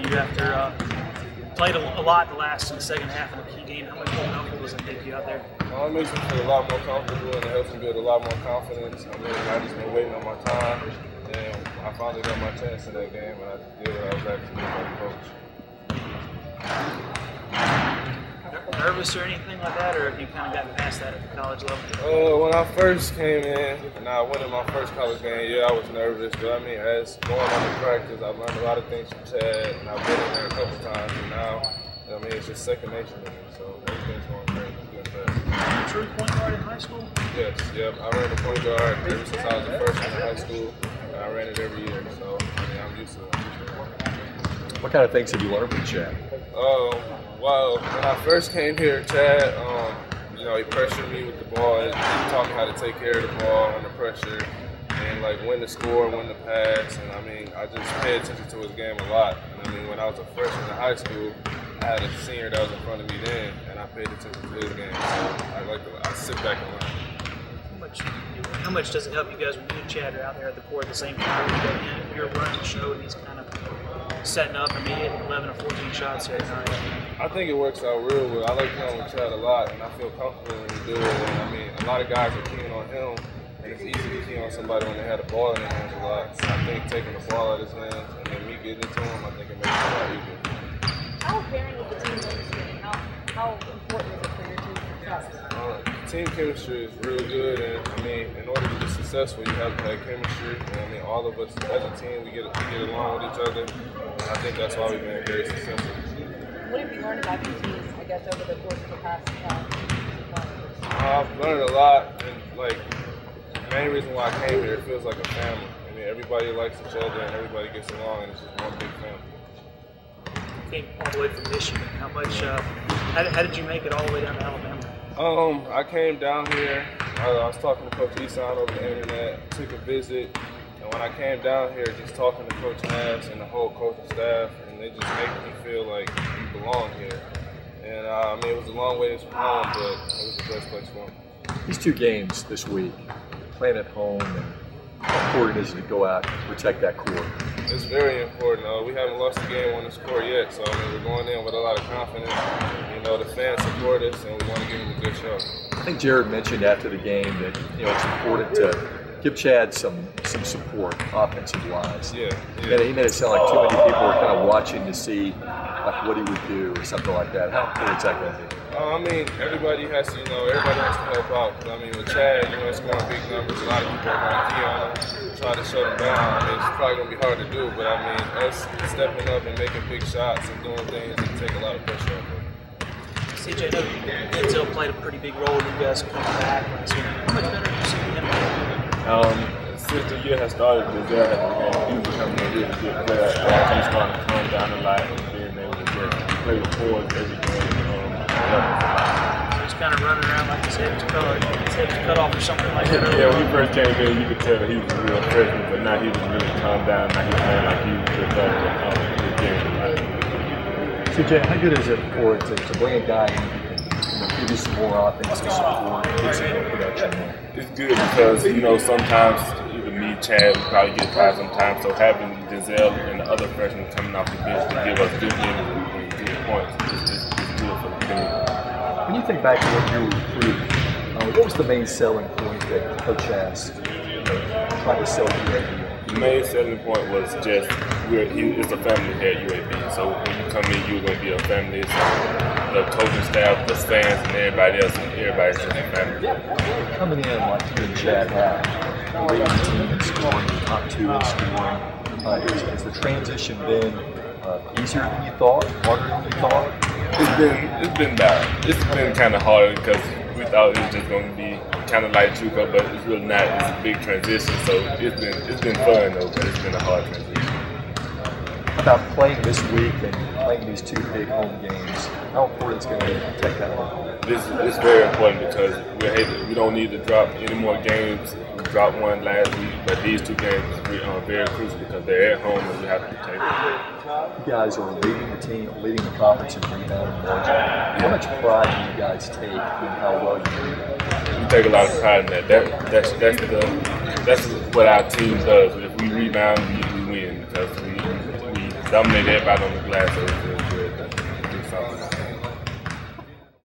you after played a lot in the second half of the key game. How much more comfortable does it make you out there? It makes me feel a lot more comfortable, and it helps me build a lot more confidence. I mean, I just been waiting on my time, and I finally got my chance in that game, and I just did what I was actually doing by the coach. Nervous or anything like that, or have you kind of gotten past that at the college level? When I first came in and I went in my first college game, yeah, I was nervous. But I mean, as going on to practice, I've learned a lot of things from Chad, and I've been in there a couple times, and now, I mean, it's just second nature to me. So everything's going great. I'm doing fast. True point guard in high school? Yes, yep. I ran the point guard ever since I was a freshman in high school. And I ran it every year, so I mean, I'm used to it. What kind of things have you learned from Chad? Well, when I first came here, Chad, you know, he pressured me with the ball. He taught me how to take care of the ball under pressure and like when to score, when to pass. And I mean, I just paid attention to his game a lot. And I mean, when I was a freshman in high school, I had a senior that was in front of me then, and I paid attention to his game. So I sit back and learn. How much does it help you guys when you and Chad are out there at the court at the same time? You're running the show and he's kind of setting up. I mean, hitting 11 or 14 shots here tonight. I think it works out real well. I like playing with Chad a lot, and I feel comfortable when we do it. And I mean, a lot of guys are keen on him, and it's easy to key on somebody when they have the ball in their hands a lot. So I think taking the ball out of his hands and then me getting into him, I think it makes it a lot easier. How pairing with the team chemistry, and how important is it for your team's success? Team chemistry is real good, and I mean, in order to be successful, you have to have chemistry. And I mean, all of us as a team, we get along with each other. And I think that's why we've been very successful. What have you learned about your teams, I guess, over the course of the past months? I've learned a lot, and like the main reason why I came here, it feels like a family. I mean, everybody likes each other, and everybody gets along, and it's just one big family. Came all the way from Michigan. How much? How did you make it all the way down to Alabama? I came down here. I was talking to Coach Eson over the internet, took a visit, and when I came down here, just talking to Coach Nash and the whole coaching staff, and they just make me feel like you belong here. And I mean, it was a long ways from home, but it was the best place for me. These two games this week, playing at home, and how important is it to go out and protect that court? It's very important. We haven't lost a game on this court yet, so I mean, we're going in with a lot of confidence. You know, the fans support us, and we want to give them a good show. I think Jared mentioned after the game that it's important to give Chad some support offensive-wise. Yeah. And he made it sound like too many people were kind of watching to see like what he would do or something like that. How important is that going to be? I mean, everybody has to, everybody has to help out. I mean, with Chad, scoring big numbers, a lot of people are going to key on him, try to shut him down. I mean, it's probably going to be hard to do, but I mean, us stepping up and making big shots and doing things that take a lot of pressure off him. CJ, I know Denzell played a pretty big role in you guys coming back last week. How much better have you seen him? Since the year has started, Denzell has become a really good player. He's starting to calm down a lot and being able to just play with forwards every game. So he's kind of running around like his head was cut off or something like that. Yeah, when he first came in, you could tell that he was a real freshman, but now he was really calmed down. Now he's playing like he was the game. CJ, how good is it for it to bring a guy in who can give you some more offensive support, get some more production? It's good because, sometimes even me, Chad, we probably get tired sometimes. So having Denzell and the other freshmen coming off the bench to give us good minutes and good points is good for the team. When you think back to when you were recruiting, what was the main selling point that Coach asked, trying to sell UAB? The main selling point was just it's a family here at UAB. So when you come in, you're going to be a family. So the coaching staff, the fans, and everybody else, everybody's just a family. Coming in like you and Chad have, leading the team in scoring, top two in scoring, has the transition been easier than you thought, harder than you thought? It's been bad. It's been kind of hard because we thought it was just going to be kind of like JUCO, but it's really not. It's a big transition, so it's been fun though, but it's been a hard transition. About playing this week and playing these two big home games, how important is it going to be to protect that home? It's very important because we don't need to drop any more games. We dropped one last week, but these two games are very crucial because they're at home and we have to protect them. You guys are leading the team, leading the conference in rebounding margin. How much pride do you guys take in how well you rebound? We take a lot of pride in that. That's what our team does. If we rebound, we win because we dominated everybody on the glass, so it was good to do something.